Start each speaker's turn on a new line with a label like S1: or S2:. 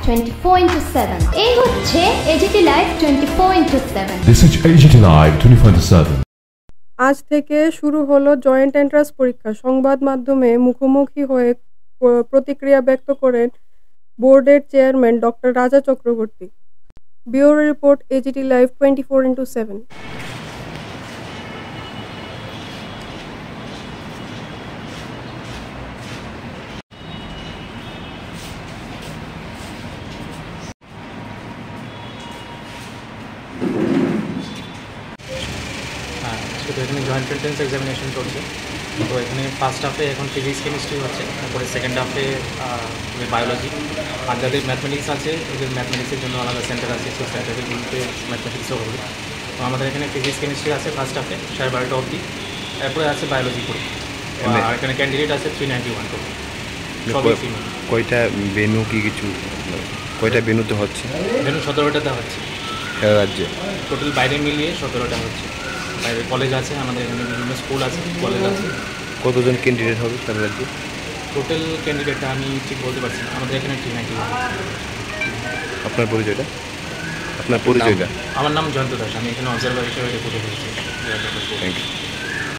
S1: 24/7 এই হচ্ছে AGT live 24/7
S2: This is AGT Live 24/7
S3: আজ থেকে শুরু হলো জয়েন্ট এন্ট্রান্স পরীক্ষা। সংবাদ মাধ্যমে মুখোমুখি হয়ে প্রতিক্রিয়া ব্যক্ত করেন বোর্ডের চেয়ারম্যান ডক্টর রাজা Chakraborty. Bureau report, AGT live 24/7।
S4: তো এখানে জয়েন্ট এন্ট্রান্স এক্সামিনেশন চলছে। তো এখানে ফার্স্ট হাফে এখন ফিজিক্স কেমিস্ট্রি হচ্ছে, তারপরে সেকেন্ড হাফে বায়োলজি। আর যাদের ম্যাথমেটিক্স আছে ওদের ম্যাথমেটিক্সের জন্য আলাদা সেন্টার আছে, সেই সেন্টারগুলোতে ম্যাথমেটিক্সও হবে। তো আমাদের এখানে ফিজিক্স কেমিস্ট্রি আছে ফার্স্ট হাফে 12:30 অবধি, তারপরে আছে বায়োলজি করে। আর এখানে ক্যান্ডিডেট আছে 391 টোটাল।
S5: কয়টা বেনু কি কিছু কয়টা বেনুতে হচ্ছে?
S4: বেনু 17টাতে হচ্ছে
S5: সারা রাজ্যে,
S4: টোটাল বাইরে মিলিয়ে 17টা হচ্ছে। বাইরে কলেজ আছে, আমাদের এখানে বিভিন্ন স্কুল আছে, কলেজ আছে।
S5: কতজন ক্যান্ডিডেট হবে সারা রাজ্যে?
S4: টোটাল ক্যান্ডিডেটটা আমি ঠিক বলতে পারছি না, আমাদের এখানে 391।
S5: আপনার পরিচয়টা?
S4: আমার নাম জয়ন্ত দাস, আমি এখানে অবজারভার হিসেবে রিপোর্টে হয়েছি।
S5: Thank you.